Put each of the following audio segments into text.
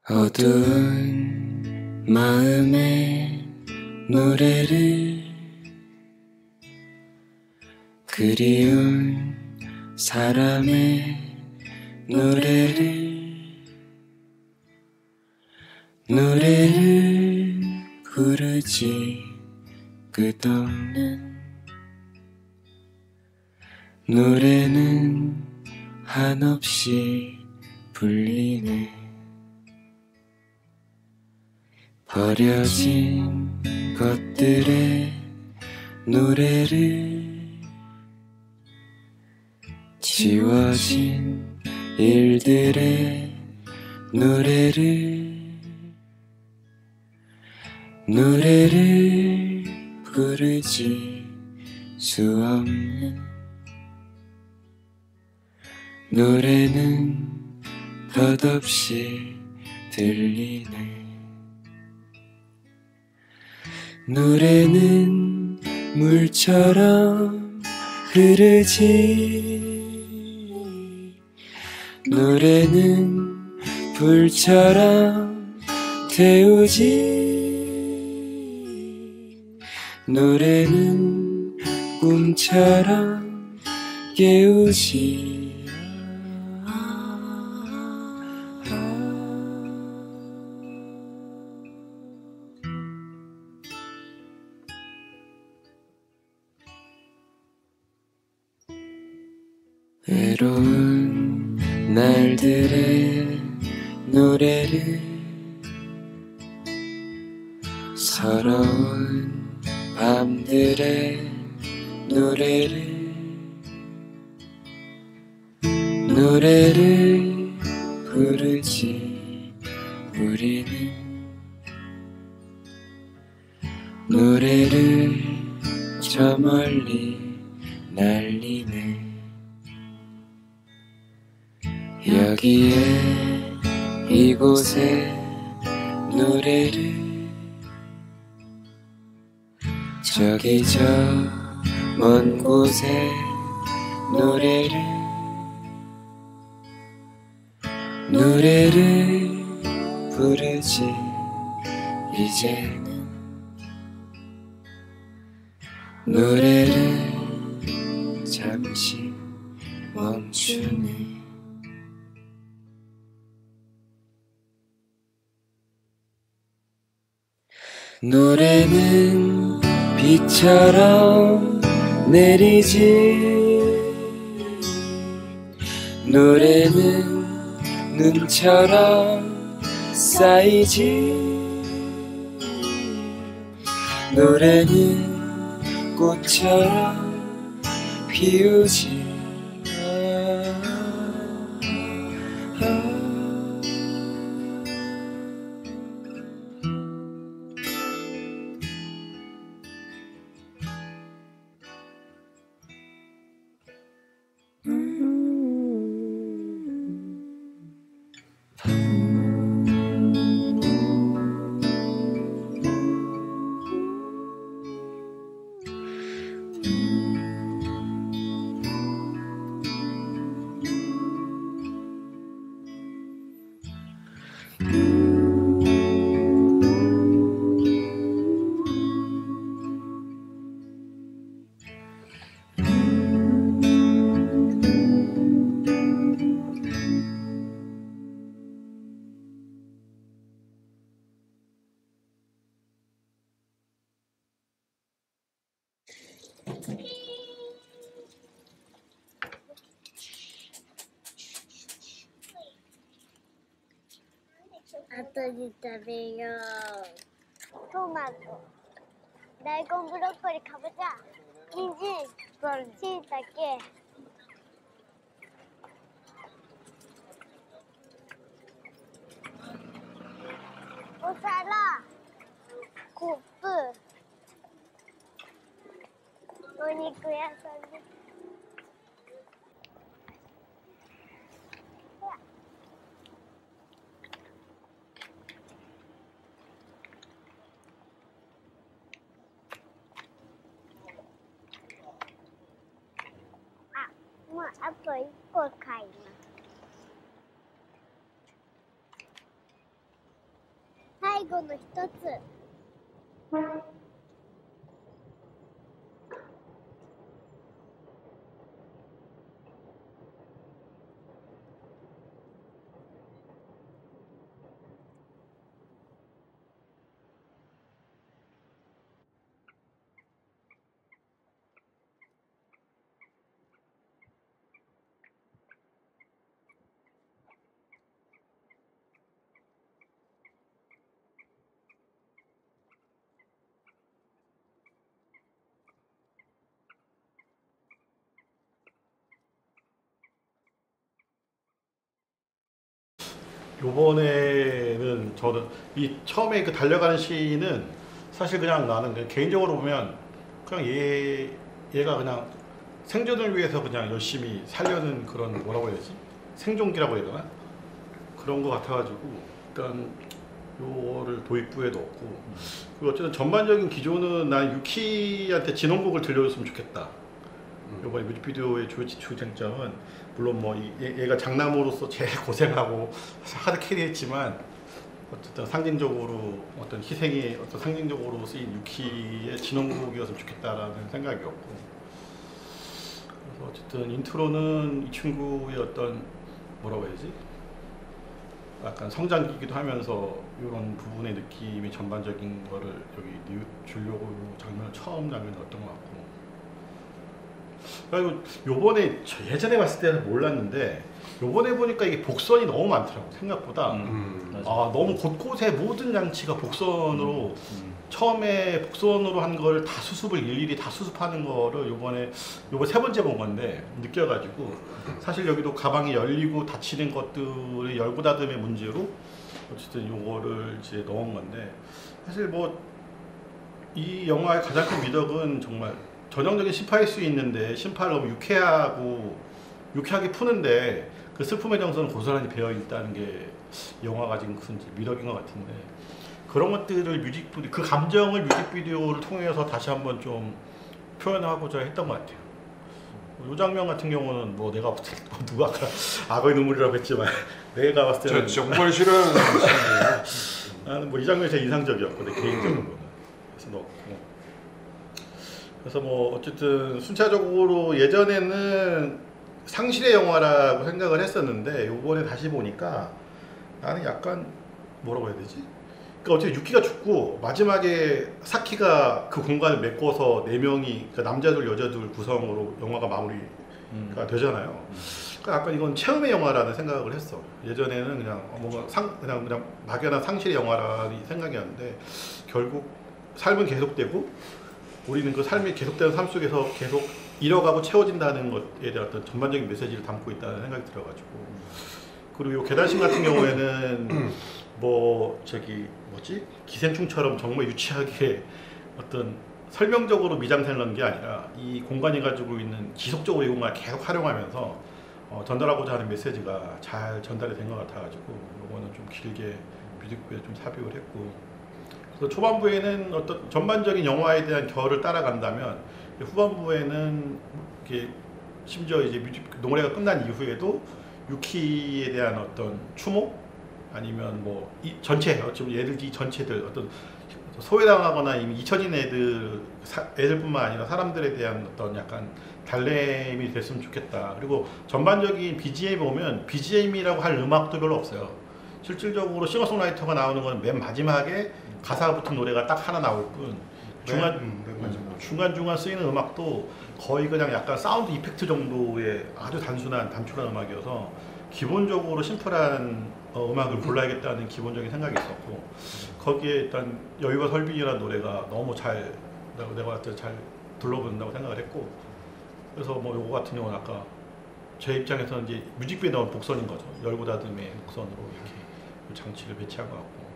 어두운 마음의 노래를 그리운 사람의 노래를 부르지 끝없는 노래는 한없이 불리네. 버려진 것들의 노래를 지워진 일들의 노래를 부르지 수 없는 노래는 덧없이 들리네. 노래는 물처럼 흐르지, 노래는 불처럼 태우지, 노래는 꿈처럼 깨우지. 외로운 날들의 노래를, 서러운 밤들의 노래를 부르지. 우리는 노래를 저 멀리 날리네. 여기에 이곳에 노래를, 저기 저 먼 곳에 노래를 부르지. 이제는 노래를 잠시 멈추네. 노래는 비처럼 내리지, 노래는 눈처럼 쌓이지, 노래는 꽃처럼 피우지.後に食べよう。トマト、大根、ブロッコリー、かぼちゃ、人参、しいたけ、お皿、コップ、お肉屋さんです。もうあと1個買います。最後の一つ。요번에는 저는 이 처음에 그 달려가는 시는 사실 그냥 나는 그냥 개인적으로 보면 그냥 얘가 그냥 생존을 위해서 그냥 열심히 살려는 그런 뭐라고 해야지? 생존기라고 해야 되나? 그런 거 같아가지고 일단 요거를 도입부에 넣었고, 그리고 어쨌든 전반적인 기조는 난 유키한테 진원곡을 들려줬으면 좋겠다. 요번에 뮤직비디오의 주쟁점은 물론 뭐 얘가 장남으로서 제일 고생하고 하드 캐리했지만 어쨌든 상징적으로 어떤 희생이 어떤 상징적으로 쓰인 유키의 진원곡이었으면 좋겠다라는 생각이었고, 그래서 어쨌든 인트로는 이 친구의 어떤 뭐라고 해야지? 약간 성장기기도 하면서 이런 부분의 느낌이 전반적인 거를 여기 주려고 처음 장면을 넣었던 것 같고, 그리고 요번에 예전에 봤을 때는 몰랐는데 요번에 보니까 이게 복선이 너무 많더라고 생각보다. 너무 곳곳에 모든 장치가 복선으로 처음에 복선으로 한 거를 다 수습을 일일이 다 수습하는 거를 요번에 세 번째 본 건데 느껴가지고, 사실 여기도 가방이 열리고 닫히는 것들의 열고 닫음의 문제로 어쨌든 요거를 이제 넣은 건데, 사실 뭐 이 영화의 가장 큰 미덕은 정말 전형적인 심파일 수 있는데 심파를 너무 유쾌하게 푸는데 그 슬픔의 정서는 고스란히 배어있다는 게 영화가 지금 큰 미덕인 것 같은데, 그런 것들을 그 감정을 뮤직비디오를 통해서 다시 한번 좀 표현하고자 했던 것 같아요. 이 장면 같은 경우는 뭐 내가 봤을 때 누가 아까 악어의 눈물이라고 했지만 내가 봤을 때는 정말 싫어하는 나는 뭐 이 장면이 제일 인상적이었고 내 개인적으로는. 그래서 넣었고, 그래서 뭐 어쨌든 순차적으로 예전에는 상실의 영화라고 생각을 했었는데 요번에 다시 보니까 나는 약간 뭐라고 해야 되지? 그러니까 어떻게 유키가 죽고 마지막에 사키가 그 공간을 메꿔서 4명이 그러니까 남자들 여자들 구성으로 영화가 마무리가 되잖아요. 그러니까 약간 이건 체험의 영화라는 생각을 했어. 예전에는 그냥 뭔가 그냥 막연한 상실의 영화라는 생각이었는데 결국 삶은 계속되고 우리는 그 삶이 계속되는 삶 속에서 계속 잃어가고 채워진다는 것에 대한 어떤 전반적인 메시지를 담고 있다는 생각이 들어가지고, 그리고 이 계단신 같은 경우에는 뭐 기생충처럼 정말 유치하게 어떤 설명적으로 미장센을 넣은 게 아니라 이 공간이 가지고 있는 지속적으로 이 공간을 계속 활용하면서 전달하고자 하는 메시지가 잘 전달이 된 것 같아가지고 이거는 좀 길게 뮤직비디오에 좀 삽입을 했고, 그래서 초반부에는 어떤 전반적인 영화에 대한 결을 따라간다면 후반부에는 이렇게 심지어 이제 노래가 끝난 이후에도 유키에 대한 어떤 추모 아니면 뭐 이 전체 어쩌면 얘들 전체들 어떤 소외당하거나 이미 잊혀진 애들뿐만 아니라 사람들에 대한 어떤 약간 달램이 됐으면 좋겠다. 그리고 전반적인 BGM 보면 BGM이라고 할 음악도 별로 없어요. 실질적으로 싱어송라이터가 나오는 건 맨 마지막에 가사 붙은 노래가 딱 하나 나올 뿐, 중간중간 쓰이는 음악도 거의 그냥 약간 사운드 이펙트 정도의 아주 단순한 단촐한 음악이어서 기본적으로 심플한 음악을 골라야겠다는 기본적인 생각이 있었고, 거기에 일단 여유와 설빈이라는 노래가 너무 내가 봤을 때 잘 둘러본다고 생각을 했고, 그래서 뭐 요거 같은 경우는 아까 제 입장에서는 이제 뮤직비디오에 나온 복선인 거죠. 열고 닫음의 복선으로 이렇게 장치를 배치한 것 같고,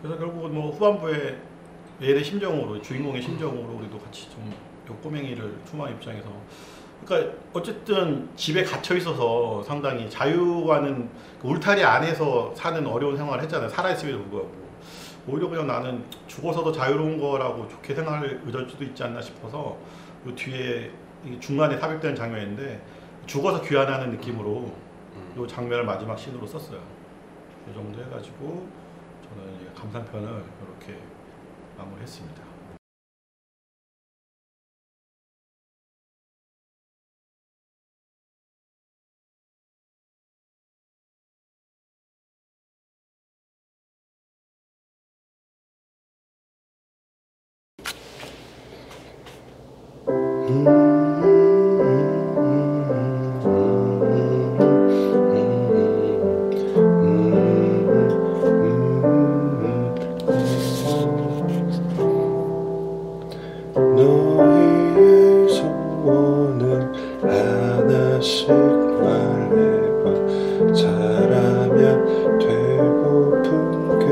그래서 결국은 뭐 후반부에 얘의 심정으로, 주인공의 심정으로 우리도 같이 좀 요 꼬맹이를 투마 입장에서, 그러니까 어쨌든 집에 갇혀 있어서 상당히 자유와는 그 울타리 안에서 사는 어려운 생활을 했잖아요. 살아있음에도 불구하고. 오히려 그냥 나는 죽어서도 자유로운 거라고 좋게 생각할 의도도 있지 않나 싶어서 요 뒤에 중간에 삽입되는 장면인데 죽어서 귀환하는 느낌으로 요 장면을 마지막 씬으로 썼어요. 이 정도 해가지고 저는 감상편을 이렇게 마무리했습니다. 너희의 소원을 하나씩 말해봐. 잘하면 되고픈 게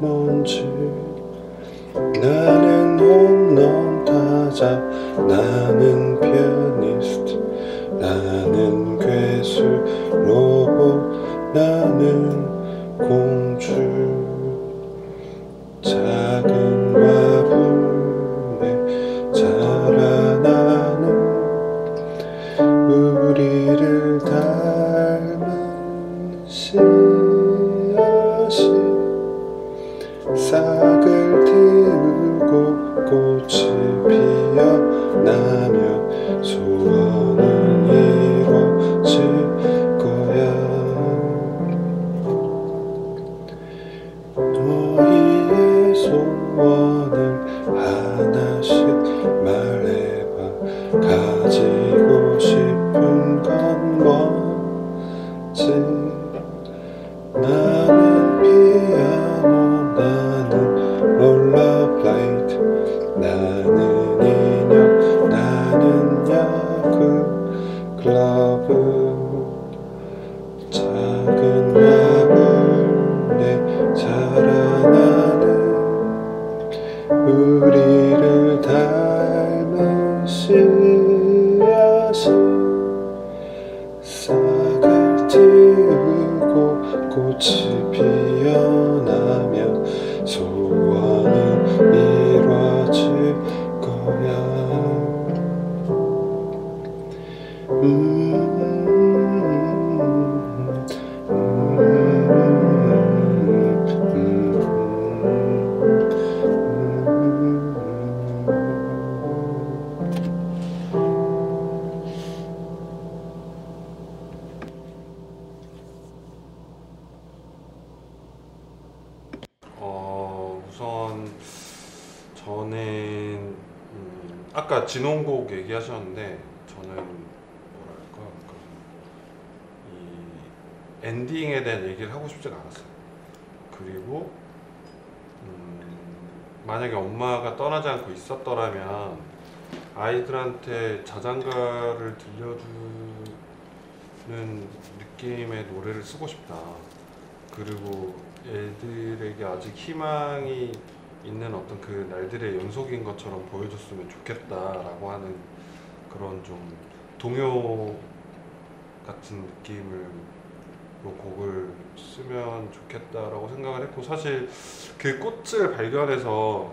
뭔지. 나는 홈런 타자, 나는 피아니스트, 나는 괴수 로봇, 나는 공주. 작은 화분에 자라나는 우리를 닮은 씨앗이 싹을 틔우고 꽃이 피어나며 소원은 이루어질 거야. 너희의 소원을 하나씩 말해봐. 가지고 싶은 건 뭐지? 나는 피아노, 나는 롤러블레이드, 나는 인형, 나는 야구 글러브. 작은 화분에 자라나는 우리를 닮은 씨앗이 싹을 틔우고 꽃이 피어나며 소원은 이루어질 거야. 우선 저는 아까 진홍곡 얘기하셨는데 저는 뭐랄까 이 엔딩에 대한 얘기를 하고 싶지가 않았어요. 그리고 만약에 엄마가 떠나지 않고 있었더라면 아이들한테 자장가를 들려주는 느낌의 노래를 쓰고 싶다. 그리고 애들에게 아직 희망이 있는 어떤 그 날들의 연속인 것처럼 보여줬으면 좋겠다라고 하는 그런 좀 동요 같은 느낌으로 곡을 쓰면 좋겠다라고 생각을 했고, 사실 그 꽃을 발견해서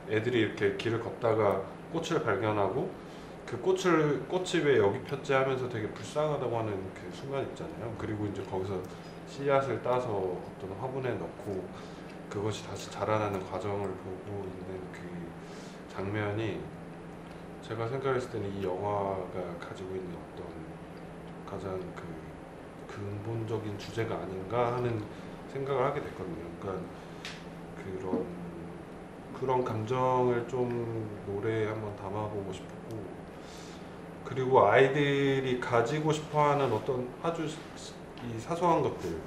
애들이 이렇게 길을 걷다가 꽃을 발견하고 그 꽃이 왜 여기 폈지 하면서 되게 불쌍하다고 하는 그 순간 있잖아요. 그리고 이제 거기서 씨앗을 따서 어떤 화분에 넣고 그것이 다시 자라나는 과정을 보고 있는 그 장면이 제가 생각했을 때는 이 영화가 가지고 있는 어떤 가장 그 근본적인 주제가 아닌가 하는 생각을 하게 됐거든요. 그러니까 그런 감정을 좀 노래에 한번 담아보고 싶었고, 그리고 아이들이 가지고 싶어하는 어떤 아주 이 사소한 것들,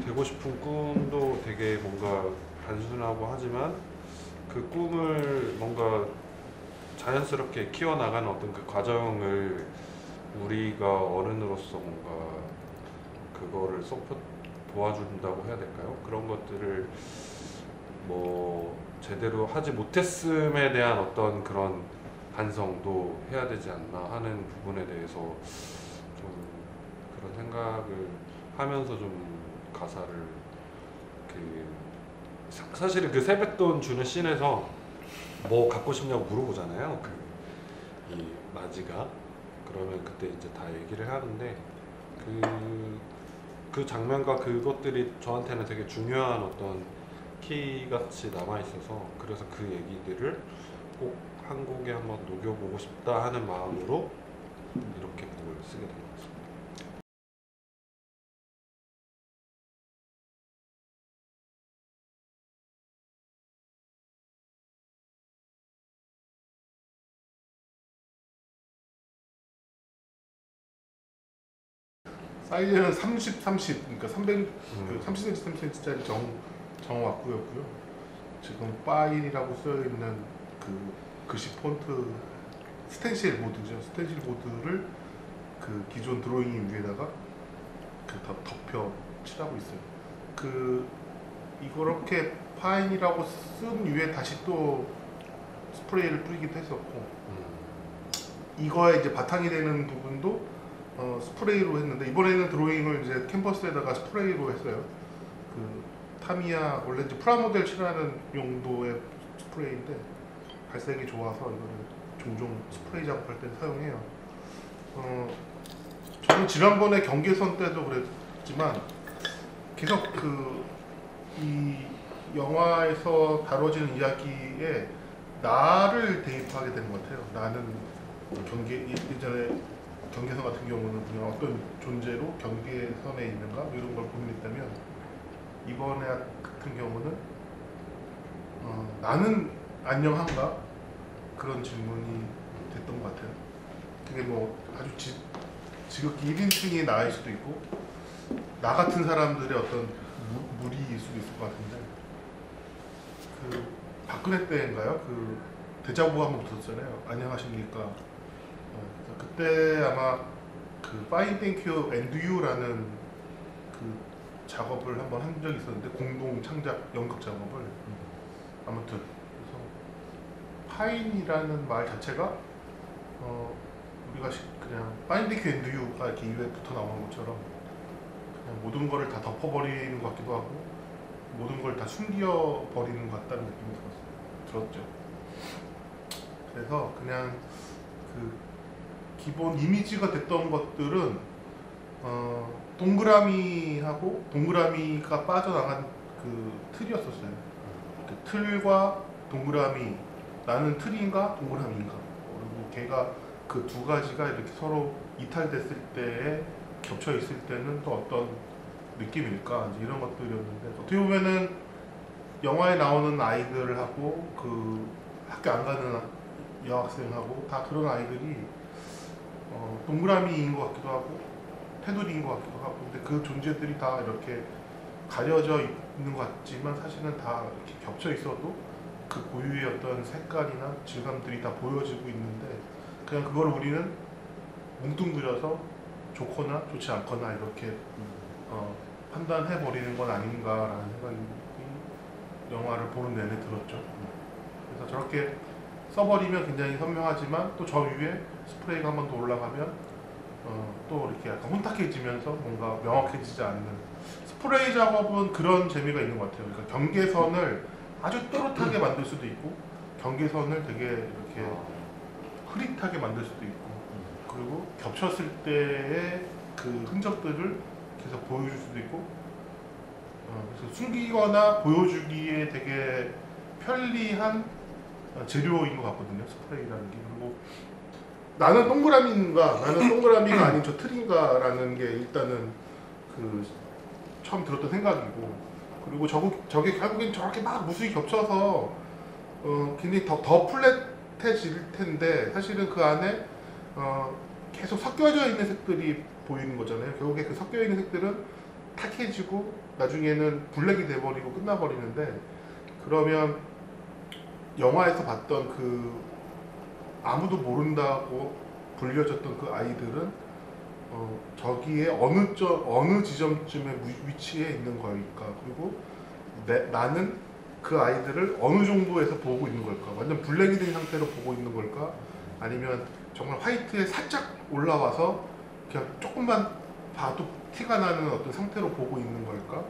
되고 싶은 꿈도 되게 뭔가 단순하고 하지만 그 꿈을 뭔가 자연스럽게 키워나가는 어떤 그 과정을 우리가 어른으로서 뭔가 그거를 도와준다고 해야 될까요? 그런 것들을 뭐 제대로 하지 못했음에 대한 어떤 그런 반성도 해야 되지 않나 하는 부분에 대해서 좀 그런 생각을 하면서 좀 가사를 사실은 그 세뱃돈 주는 씬에서 뭐 갖고 싶냐고 물어보잖아요. 이 마지가. 그러면 그때 이제 다 얘기를 하는데 그 장면과 그것들이 저한테는 되게 중요한 어떤 키같이 남아있어서 그래서 그 얘기들을 꼭 한 곡에 한번 녹여보고 싶다 하는 마음으로 이렇게 곡을 쓰게 된 것 같습니다. 사이즈는 30, 30, 그러니까 300, 30cm, 30cm짜리 정확구였고요. 지금 파일이라고 쓰여있는 그 글씨 폰트 스텐실 보드죠. 스텐실 보드를 그 기존 드로잉 위에다가 그 덮여 칠하고 있어요. 그 이렇게 파인이라고 쓴 위에 다시 또 스프레이를 뿌리기도 했었고, 이거에 이제 바탕이 되는 부분도 스프레이로 했는데, 이번에는 드로잉을 이제 캔버스에다가 스프레이로 했어요. 그 타미야 원래 이제 프라모델 칠하는 용도의 스프레이인데 발색이 좋아서 이거는 종종 스프레이 작업할 때 사용해요. 저는 지난번에 경계선 때도 그랬지만 계속 이 영화에서 다뤄지는 이야기에 나를 대입하게 되는 것 같아요. 나는 예전에 경계선 같은 경우는 그냥 어떤 존재로 경계선에 있는가 이런 걸 고민했다면, 이번에 같은 경우는 나는 안녕한가 그런 질문이 됐던 것 같아요. 그게 뭐 아주 지극히 1인칭의 나일 수도 있고 나 같은 사람들의 어떤 무리일 수도 있을 것 같은데, 그 박근혜 때인가요? 그 데자부 한번 붙었잖아요. 안녕하십니까. 그때 아마 그 Fine Thank You and You라는 그 작업을 한번 한 적이 있었는데, 공동 창작 연극 작업을. 아무튼 그래서 파인이라는 말 자체가 우리가 그냥 Fine Thank You and You가 이렇게 입에 붙어 나오는 것처럼 그냥 모든 거를 다 덮어버리는 것 같기도 하고 모든 걸 다 숨겨버리는 것 같다는 느낌이 들었죠. 그래서 그냥 그 기본 이미지가 됐던 것들은 동그라미하고 동그라미가 빠져나간 그 틀이었었어요. 그 틀과 동그라미, 나는 틀인가 동그라미인가, 그리고 걔가 그 두 가지가 이렇게 서로 이탈됐을 때에 겹쳐 있을 때는 또 어떤 느낌일까, 이제 이런 것들이었는데, 어떻게 보면은 영화에 나오는 아이들하고 그 학교 안 가는 여학생하고 다 그런 아이들이 동그라미인 것 같기도 하고 테두리인 것 같기도 하고, 근데 그 존재들이 다 이렇게 가려져 있는 것 같지만 사실은 다 이렇게 겹쳐 있어도 그 고유의 어떤 색깔이나 질감들이 다 보여지고 있는데, 그냥 그걸 우리는 뭉뚱그려서 좋거나 좋지 않거나 이렇게 판단해 버리는 건 아닌가라는 생각이 영화를 보는 내내 들었죠. 그래서 저렇게 써버리면 굉장히 선명하지만 또 저 위에 스프레이가 한 번 더 올라가면 또 이렇게 약간 혼탁해지면서 뭔가 명확해지지 않는, 스프레이 작업은 그런 재미가 있는 것 같아요. 그러니까 경계선을 아주 또렷하게 만들 수도 있고 경계선을 되게 이렇게 흐릿하게 만들 수도 있고, 그리고 겹쳤을 때의 그 흔적들을 계속 보여줄 수도 있고, 그래서 숨기거나 보여주기에 되게 편리한 재료인 것 같거든요, 스프레이라는 게. 그리고 나는 동그라미인가, 나는 동그라미가 아닌 저 틀인가라는 게 일단은 그 처음 들었던 생각이고, 그리고 저게 결국엔 저렇게 막 무수히 겹쳐서 굉장히 더 플랫해질 텐데, 사실은 그 안에 계속 섞여져 있는 색들이 보이는 거잖아요. 결국에 그 섞여 있는 색들은 탁해지고 나중에는 블랙이 돼버리고 끝나버리는데, 그러면 영화에서 봤던 그 아무도 모른다고 불려졌던 그 아이들은 저기에 어느 지점쯤에 위치해 있는 걸까, 그리고 나는 그 아이들을 어느 정도에서 보고 있는 걸까, 완전 블랙이 된 상태로 보고 있는 걸까, 아니면 정말 화이트에 살짝 올라와서 그냥 조금만 봐도 티가 나는 어떤 상태로 보고 있는 걸까,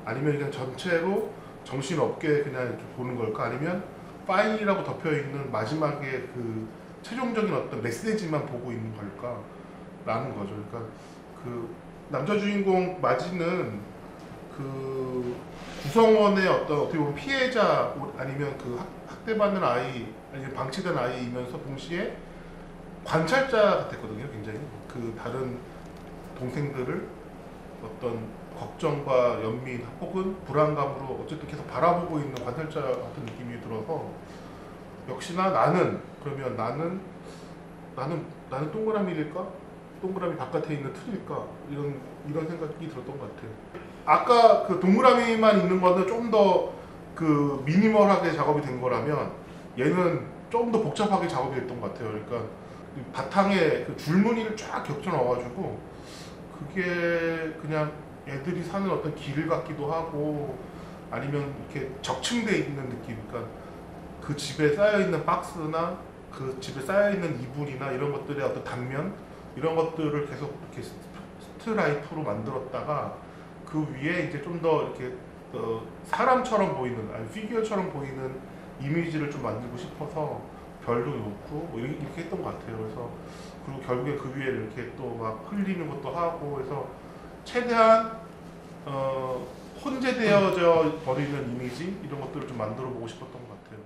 아니면 그냥 전체로 정신없게 그냥 이렇게 보는 걸까, 아니면 파인이라고 덮여있는 마지막에 그 최종적인 어떤 메시지만 보고 있는 걸까 라는 거죠. 그러니까 그 남자 주인공 마지는 그 구성원의 어떻게 보면 피해자 아니면 그 학대받는 아이 아니면 방치된 아이이면서 동시에 관찰자 같았거든요. 굉장히 그 다른 동생들을 어떤 걱정과 연민 혹은 불안감으로 어쨌든 계속 바라보고 있는 관찰자 같은 느낌이 들어서 역시나 그러면 나는 동그라미일까? 동그라미 바깥에 있는 틀일까? 이런 생각이 들었던 것 같아요. 아까 그 동그라미만 있는 거는 좀 더 그 미니멀하게 작업이 된 거라면 얘는 좀 더 복잡하게 작업이 됐던 것 같아요. 그러니까 바탕에 그 줄무늬를 쫙 겹쳐 넣어가지고 그게 그냥 애들이 사는 어떤 길 같기도 하고 아니면 이렇게 적층돼 있는 느낌. 그러니까 그 집에 쌓여 있는 박스나 그 집에 쌓여 있는 이불이나 이런 것들의 어떤 단면 이런 것들을 계속 이렇게 스트라이프로 만들었다가 그 위에 이제 좀 더 이렇게 사람처럼 보이는 아니 피규어처럼 보이는 이미지를 좀 만들고 싶어서 별도 놓고 뭐 이렇게 했던 것 같아요. 그래서 그리고 결국에 그 위에 이렇게 또 막 흘리는 것도 하고 해서 최대한 혼재되어져 버리는 이미지 이런 것들을 좀 만들어 보고 싶었던 것 같아요.